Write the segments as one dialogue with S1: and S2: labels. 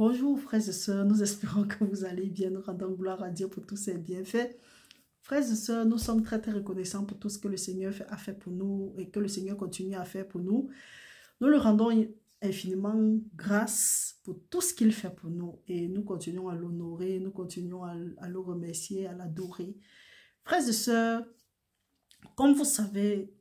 S1: Bonjour frères et sœurs, nous espérons que vous allez bien, nous rendons gloire à Dieu pour tous ses bienfaits. Frères et sœurs, nous sommes très reconnaissants pour tout ce que le Seigneur a fait pour nous et que le Seigneur continue à faire pour nous. Nous le rendons infiniment grâce pour tout ce qu'il fait pour nous et nous continuons à l'honorer, nous continuons à le remercier, à l'adorer. Frères et sœurs, comme vous savez,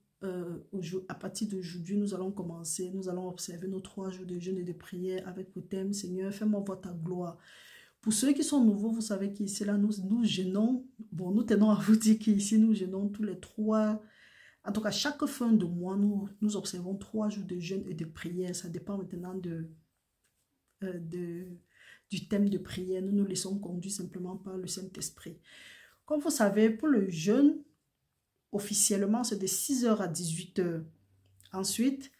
S1: à partir d'aujourd'hui, nous allons commencer, nous allons observer nos 3 jours de jeûne et de prière avec le thème Seigneur, fais-moi voir ta gloire. Pour ceux qui sont nouveaux, vous savez qu'ici, là, nous jeûnons. Bon, nous tenons à vous dire qu'ici, nous jeûnons tous les 3. En tout cas, chaque fin de mois, nous observons 3 jours de jeûne et de prière. Ça dépend maintenant du thème de prière. Nous nous laissons conduire simplement par le Saint-Esprit. Comme vous savez, pour le jeûne, officiellement, c'est de 6h à 18h. Ensuite,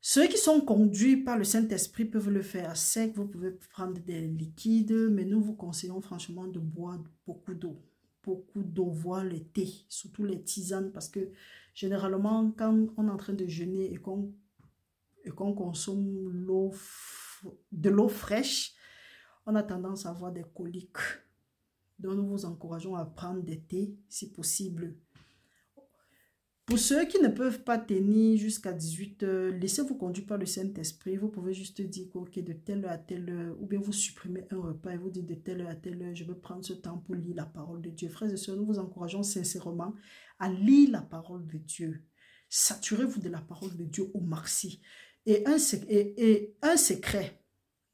S1: ceux qui sont conduits par le Saint-Esprit peuvent le faire à sec. Vous pouvez prendre des liquides, mais nous vous conseillons franchement de boire beaucoup d'eau. Beaucoup d'eau, voire le thé, surtout les tisanes, parce que généralement, quand on est en train de jeûner et qu'on consomme de l'eau fraîche, on a tendance à avoir des coliques. Donc, nous vous encourageons à prendre des thés si possible. Pour ceux qui ne peuvent pas tenir jusqu'à 18h, laissez-vous conduire par le Saint-Esprit. Vous pouvez juste dire ok, de telle heure à telle heure, ou bien vous supprimez un repas et vous dites de telle heure à telle heure, je veux prendre ce temps pour lire la parole de Dieu. Frères et sœurs, nous vous encourageons sincèrement à lire la parole de Dieu. Saturez-vous de la parole de Dieu au maxi. Et un secret,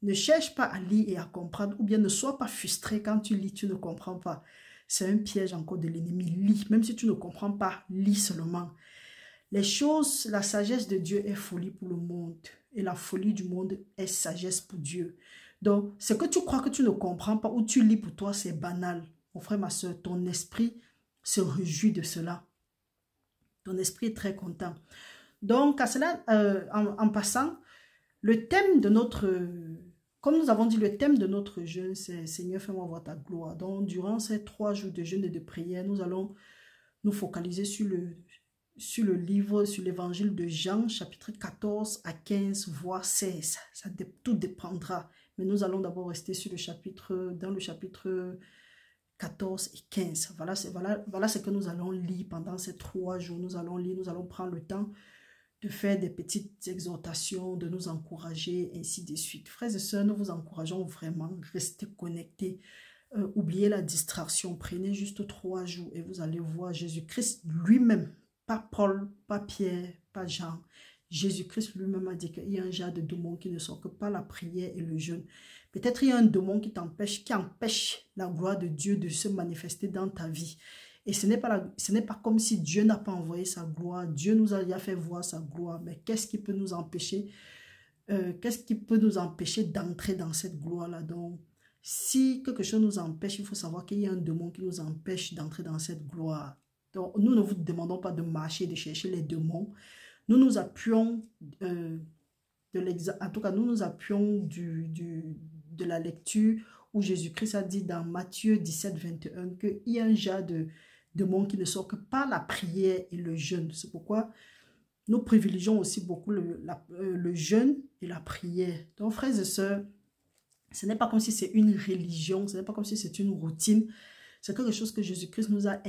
S1: ne cherche pas à lire et à comprendre, ou bien ne sois pas frustré quand tu lis, tu ne comprends pas. C'est un piège encore de l'ennemi. Lis, même si tu ne comprends pas, lis seulement. Les choses, la sagesse de Dieu est folie pour le monde. Et la folie du monde est sagesse pour Dieu. Donc, ce que tu crois que tu ne comprends pas ou tu lis pour toi, c'est banal. Mon frère, ma soeur, ton esprit se réjouit de cela. Ton esprit est très content. Donc, à cela, en passant, le thème de notre... Comme nous avons dit, le thème de notre jeûne, c'est Seigneur, fais-moi voir ta gloire. Donc, durant ces 3 jours de jeûne et de prière, nous allons nous focaliser sur le livre, sur l'évangile de Jean, chapitre 14 à 15, voire 16. Tout dépendra. Mais nous allons d'abord rester sur dans le chapitre 14 et 15. Voilà ce que nous allons lire pendant ces 3 jours. Nous allons lire, nous allons prendre le temps de faire des petites exhortations, de nous encourager, ainsi de suite. Frères et sœurs, nous vous encourageons vraiment, restez connectés, oubliez la distraction, prenez juste 3 jours et vous allez voir Jésus-Christ lui-même, pas Paul, pas Pierre, pas Jean. Jésus-Christ lui-même a dit qu'il y a un genre de démon qui ne sort que par la prière et le jeûne. Peut-être il y a un démon qui empêche la gloire de Dieu de se manifester dans ta vie. Et ce n'est pas comme si Dieu n'a pas envoyé sa gloire. Dieu nous a déjà fait voir sa gloire. Mais qu'est-ce qui peut nous empêcher? Qu'est-ce qui peut nous empêcher d'entrer dans cette gloire-là? Donc, si quelque chose nous empêche, il faut savoir qu'il y a un démon qui nous empêche d'entrer dans cette gloire. Donc, nous ne vous demandons pas de marcher, de chercher les démons. Nous nous appuyons en tout cas, nous nous appuyons de la lecture où Jésus-Christ a dit dans Matthieu 17, 21 qu'il y a un genre de démon qui ne sort que par la prière et le jeûne. C'est pourquoi nous privilégions aussi beaucoup le jeûne et la prière. Donc, frères et sœurs, ce n'est pas comme si c'est une religion, ce n'est pas comme si c'est une routine. C'est quelque chose que Jésus-Christ nous a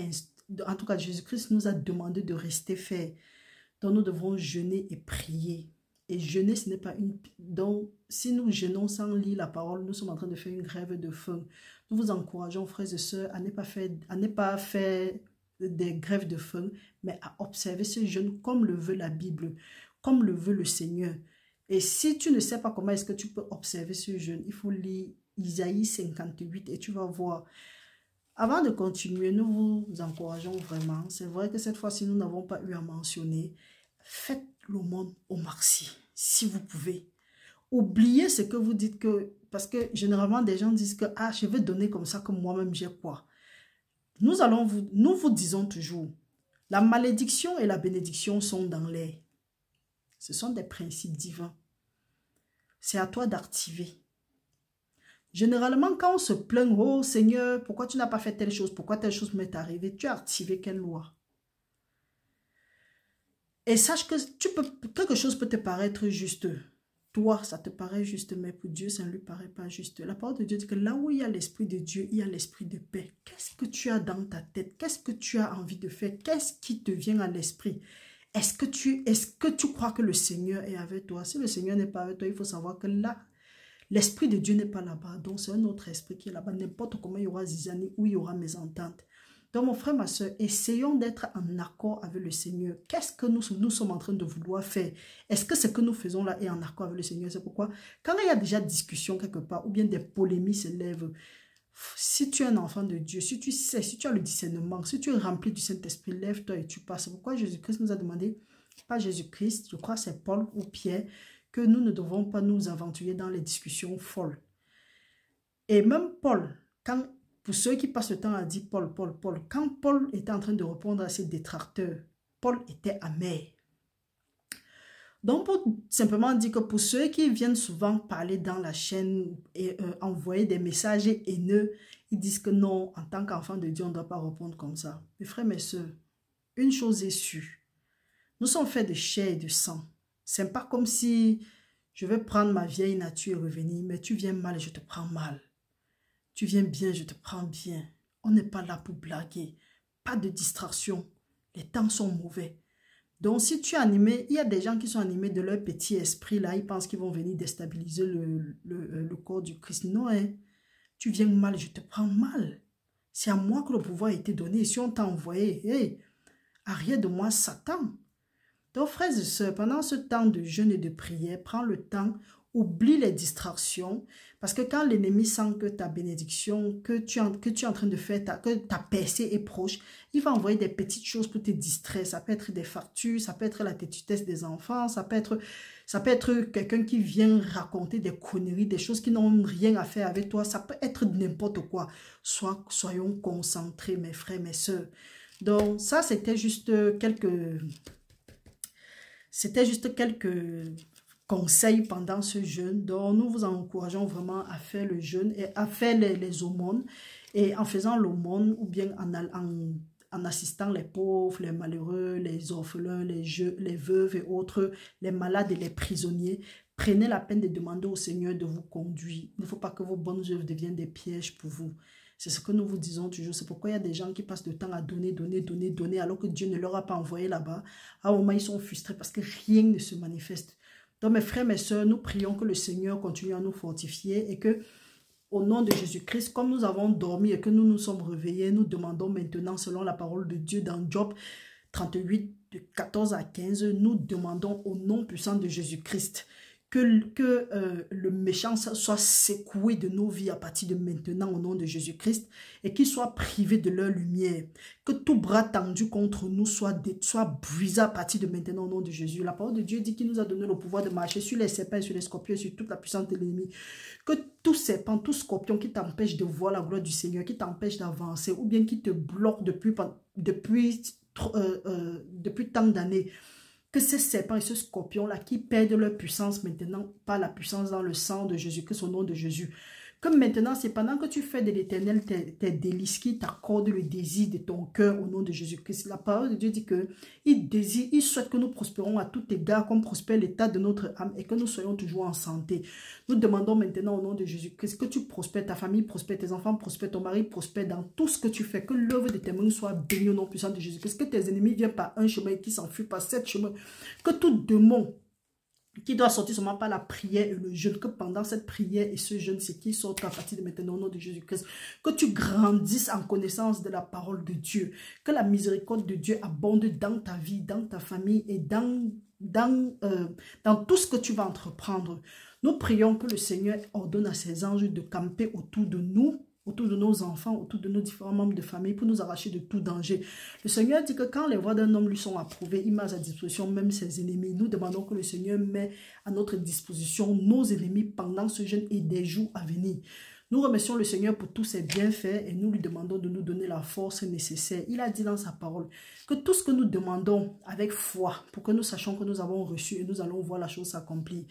S1: Jésus-Christ nous a demandé de rester faire. Donc, nous devons jeûner et prier. Et jeûner, ce n'est pas une... Donc, si nous jeûnons sans lire la parole, nous sommes en train de faire une grève de faim. Nous vous encourageons, frères et sœurs, à ne pas faire des grèves de faim, mais à observer ce jeûne comme le veut la Bible, comme le veut le Seigneur. Et si tu ne sais pas comment est-ce que tu peux observer ce jeûne, il faut lire Isaïe 58 et tu vas voir. Avant de continuer, nous vous encourageons vraiment. C'est vrai que cette fois-ci, nous n'avons pas eu à mentionner. Faites l'aumône au maxi, si vous pouvez. Oubliez ce que vous dites que... Parce que généralement, des gens disent que « Ah, je vais donner comme ça que moi-même j'ai quoi ?» Nous vous disons toujours, la malédiction et la bénédiction sont dans l'air. Ce sont des principes divins. C'est à toi d'activer. Généralement, quand on se plaint, « Oh Seigneur, pourquoi tu n'as pas fait telle chose? Pourquoi telle chose m'est arrivée? » Tu as activé quelle loi? Et sache que quelque chose peut te paraître juste. toi, ça te paraît juste, mais pour Dieu, ça ne lui paraît pas juste. La parole de Dieu dit que là où il y a l'esprit de Dieu, il y a l'esprit de paix. Qu'est-ce que tu as dans ta tête? Qu'est-ce que tu as envie de faire? Qu'est-ce qui te vient à l'esprit? Est-ce que tu crois que le Seigneur est avec toi? Si le Seigneur n'est pas avec toi, il faut savoir que là, l'esprit de Dieu n'est pas là-bas. Donc, c'est un autre esprit qui est là-bas. N'importe comment il y aura zizanie ou il y aura mésentente. Donc, mon frère, ma soeur, essayons d'être en accord avec le Seigneur. Qu'est-ce que nous sommes en train de vouloir faire? Est-ce que ce que nous faisons là est en accord avec le Seigneur? C'est pourquoi, quand il y a déjà discussion quelque part, ou bien des polémiques s'élèvent, si tu es un enfant de Dieu, si tu sais, si tu as le discernement, si tu es rempli du Saint-Esprit, lève-toi et tu passes. C'est pourquoi Jésus-Christ nous a demandé, pas Jésus-Christ, je crois que c'est Paul ou Pierre, que nous ne devons pas nous aventurer dans les discussions folles. Et même Paul, pour ceux qui passent le temps à dire Paul, quand Paul était en train de répondre à ses détracteurs, Paul était amer. Donc, pour simplement dire que pour ceux qui viennent souvent parler dans la chaîne et envoyer des messages haineux, ils disent que non, en tant qu'enfant de Dieu, on ne doit pas répondre comme ça. Mes frères, mes soeurs, une chose est sûre, nous sommes faits de chair et de sang. Ce n'est pas comme si je vais prendre ma vieille nature et revenir, mais tu viens mal et je te prends mal. Tu viens bien, je te prends bien. On n'est pas là pour blaguer. Pas de distraction. Les temps sont mauvais. Donc, si tu es animé, il y a des gens qui sont animés de leur petit esprit, là, ils pensent qu'ils vont venir déstabiliser le corps du Christ. Non, hein. Tu viens mal, je te prends mal. C'est à moi que le pouvoir a été donné. Si on t'a envoyé, hey, arrière de moi, Satan. Donc, frères et sœurs, pendant ce temps de jeûne et de prière, prends le temps, oublie les distractions, parce que quand l'ennemi sent que ta bénédiction, que tu es en train de faire, que ta percée est proche, il va envoyer des petites choses pour te distraire. Ça peut être des factures, ça peut être la têtutesse des enfants, ça peut être quelqu'un qui vient raconter des conneries, des choses qui n'ont rien à faire avec toi, ça peut être n'importe quoi. Soyons concentrés, mes frères, mes sœurs. Donc, ça, c'était juste quelques conseils pendant ce jeûne. Donc, nous vous encourageons vraiment à faire le jeûne et à faire les aumônes. Et en faisant l'aumône ou bien en assistant les pauvres, les malheureux, les orphelins, les veuves et autres, les malades et les prisonniers, prenez la peine de demander au Seigneur de vous conduire. Il ne faut pas que vos bonnes œuvres deviennent des pièges pour vous. C'est ce que nous vous disons toujours. C'est pourquoi il y a des gens qui passent le temps à donner, alors que Dieu ne leur a pas envoyé là-bas. À un moment, ils sont frustrés parce que rien ne se manifeste. Donc, mes frères, mes sœurs, nous prions que le Seigneur continue à nous fortifier et que, au nom de Jésus-Christ, comme nous avons dormi et que nous nous sommes réveillés, nous demandons maintenant, selon la parole de Dieu dans Job 38, de 14 à 15, nous demandons au nom puissant de Jésus-Christ que le méchant soit secoué de nos vies à partir de maintenant au nom de Jésus-Christ et qu'il soit privé de leur lumière. Que tout bras tendu contre nous soit brisé à partir de maintenant au nom de Jésus. La parole de Dieu dit qu'il nous a donné le pouvoir de marcher sur les serpents, sur les scorpions, sur toute la puissance de l'ennemi. Que tout serpent, tout scorpion qui t'empêche de voir la gloire du Seigneur, qui t'empêche d'avancer ou bien qui te bloque depuis tant d'années, que ces serpents et ce scorpion-là qui perdent leur puissance maintenant par la puissance dans le sang de Jésus-Christ au nom de Jésus. Que maintenant, c'est pendant que tu fais de l'Éternel tes délices qui t'accordent le désir de ton cœur au nom de Jésus-Christ. La parole de Dieu dit qu'il souhaite que nous prospérons à tout égard comme prospère l'état de notre âme et que nous soyons toujours en santé. Nous demandons maintenant au nom de Jésus-Christ que tu prospères, ta famille prospère, tes enfants prospèrent, ton mari prospère dans tout ce que tu fais. Que l'œuvre de tes mains soit bénie au nom puissant de Jésus-Christ. Que tes ennemis viennent par un chemin et qui s'enfuient par 7 chemins. Que tout démon qui doit sortir seulement par la prière et le jeûne, que pendant cette prière et ce jeûne, c'est qui sortent à partir de maintenant au nom de Jésus-Christ. Que tu grandisses en connaissance de la parole de Dieu. Que la miséricorde de Dieu abonde dans ta vie, dans ta famille et dans tout ce que tu vas entreprendre. Nous prions que le Seigneur ordonne à ses anges de camper autour de nous, autour de nos enfants, autour de nos différents membres de famille pour nous arracher de tout danger. Le Seigneur dit que quand les voies d'un homme lui sont approuvées, il met à sa disposition même ses ennemis. Nous demandons que le Seigneur met à notre disposition nos ennemis pendant ce jeûne et des jours à venir. Nous remercions le Seigneur pour tous ses bienfaits et nous lui demandons de nous donner la force nécessaire. Il a dit dans sa parole que tout ce que nous demandons avec foi pour que nous sachions que nous avons reçu et nous allons voir la chose s'accomplir.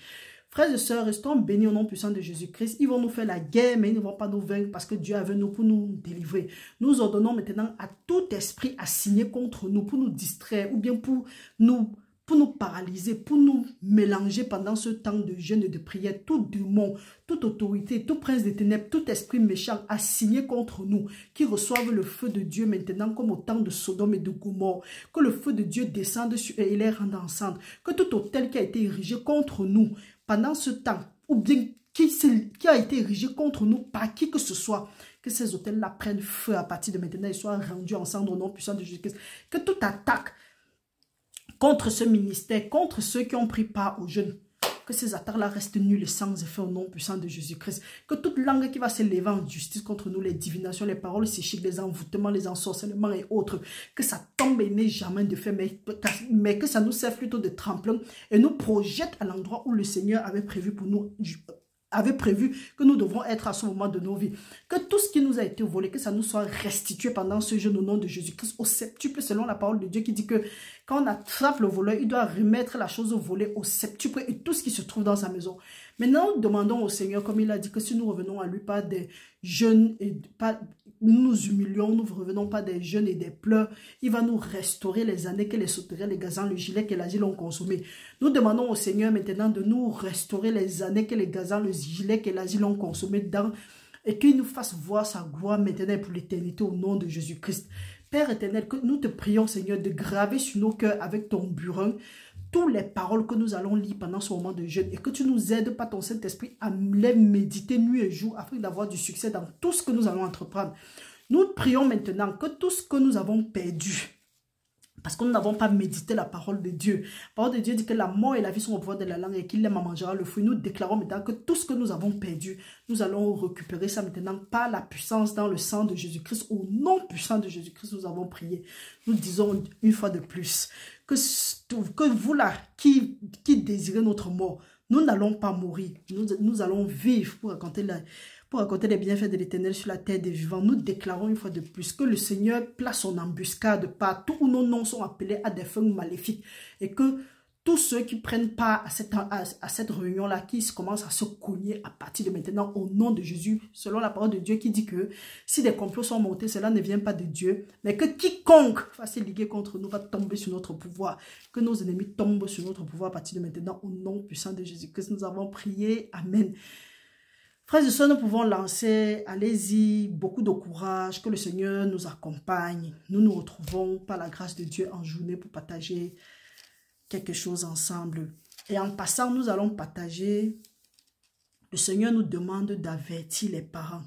S1: Frères et sœurs, restons bénis au nom puissant de Jésus-Christ. Ils vont nous faire la guerre, mais ils ne vont pas nous vaincre parce que Dieu est avec nous pour nous délivrer. Nous ordonnons maintenant à tout esprit assigné contre nous pour nous distraire ou bien pour nous pour nous paralyser, pour nous mélanger pendant ce temps de jeûne et de prière. Tout démon, toute autorité, tout prince des ténèbres, tout esprit méchant assigné contre nous, qui reçoivent le feu de Dieu maintenant comme au temps de Sodome et de Gomorrhe. Que le feu de Dieu descende sur eux et les rende ensemble. Que tout hôtel qui a été érigé contre nous pendant ce temps, ou bien qui a été érigé contre nous par qui que ce soit, que ces hôtels-là prennent feu à partir de maintenant et soient rendus ensemble au nom puissant de Jésus-Christ. Que toute attaque contre ce ministère, contre ceux qui ont pris part au jeûne, que ces attaques-là restent nulles et sans effet au nom puissant de Jésus-Christ. Que toute langue qui va s'élever en justice contre nous, les divinations, les paroles psychiques, les envoûtements, les ensorcellements et autres, que ça tombe et n'ait jamais de fait, mais que ça nous serve plutôt de tremplin et nous projette à l'endroit où le Seigneur avait prévu pour nous, avait prévu que nous devrons être à ce moment de nos vies. Que tout ce qui nous a été volé, que ça nous soit restitué pendant ce jeûne au nom de Jésus-Christ au septuple, selon la parole de Dieu qui dit que quand on attrape le voleur, il doit remettre la chose volée au septuple et tout ce qui se trouve dans sa maison. Maintenant, nous demandons au Seigneur, comme il a dit, que si nous revenons à lui par des jeûnes et pas, nous nous humilions, nous ne revenons pas des jeûnes et des pleurs, il va nous restaurer les années que les sauterelles, les gazans, le gilet et l'asile ont consommé. Nous demandons au Seigneur maintenant de nous restaurer les années que les gazans, le gilet et l'asile ont consommé dans et qu'il nous fasse voir sa gloire maintenant pour l'éternité au nom de Jésus-Christ. Père éternel, que nous te prions, Seigneur, de graver sur nos cœurs avec ton burin toutes les paroles que nous allons lire pendant ce moment de jeûne et que tu nous aides par ton Saint-Esprit à les méditer nuit et jour afin d'avoir du succès dans tout ce que nous allons entreprendre. Nous prions maintenant que tout ce que nous avons perdu, parce que nous n'avons pas médité la parole de Dieu. La parole de Dieu dit que la mort et la vie sont au pouvoir de la langue et qu'il aime en mangera le fruit. Nous déclarons maintenant que tout ce que nous avons perdu, nous allons récupérer ça maintenant par la puissance dans le sang de Jésus-Christ. Au nom puissant de Jésus-Christ, nous avons prié. Nous disons une fois de plus que vous là qui désirez notre mort, nous n'allons pas mourir. Nous allons vivre pour raconter les bienfaits de l'Éternel sur la terre des vivants. Nous déclarons une fois de plus que le Seigneur place son embuscade partout où nos noms sont appelés à des fins maléfiques et que tous ceux qui prennent part à cette réunion-là, qui commencent à se cogner à partir de maintenant au nom de Jésus, selon la parole de Dieu qui dit que si des complots sont montés, cela ne vient pas de Dieu, mais que quiconque va se liguer contre nous va tomber sur notre pouvoir, que nos ennemis tombent sur notre pouvoir à partir de maintenant au nom puissant de Jésus-Christ. Nous avons prié. Amen. Frères et sœurs, nous pouvons lancer, allez-y, beaucoup de courage, que le Seigneur nous accompagne. Nous nous retrouvons par la grâce de Dieu en journée pour partager quelque chose ensemble. Et en passant, nous allons partager. Le Seigneur nous demande d'avertir les parents.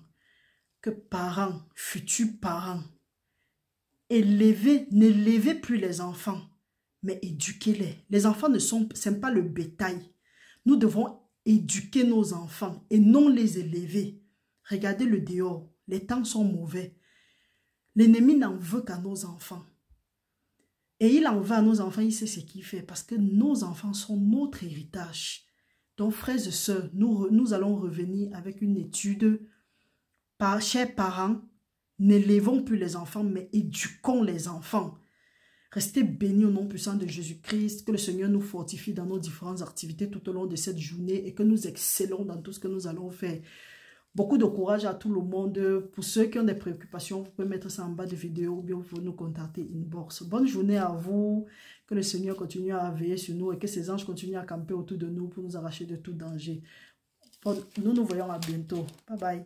S1: Que parents, futurs parents, n'élevez plus les enfants, mais éduquez-les. Les enfants ne sont pas le bétail. Nous devons éduquer nos enfants et non les élever. Regardez le dehors. Les temps sont mauvais. L'ennemi n'en veut qu'à nos enfants. Et il en va à nos enfants, il sait ce qu'il fait parce que nos enfants sont notre héritage. Donc, frères et sœurs, nous allons revenir avec une étude. Chers parents, n'élevons plus les enfants, mais éduquons les enfants. Restez bénis au nom puissant de Jésus-Christ, que le Seigneur nous fortifie dans nos différentes activités tout au long de cette journée et que nous excellons dans tout ce que nous allons faire. Beaucoup de courage à tout le monde. Pour ceux qui ont des préoccupations, vous pouvez mettre ça en bas de vidéo ou bien vous pouvez nous contacter inbox. Bonne journée à vous. Que le Seigneur continue à veiller sur nous et que ses anges continuent à camper autour de nous pour nous arracher de tout danger. Nous nous voyons à bientôt. Bye bye.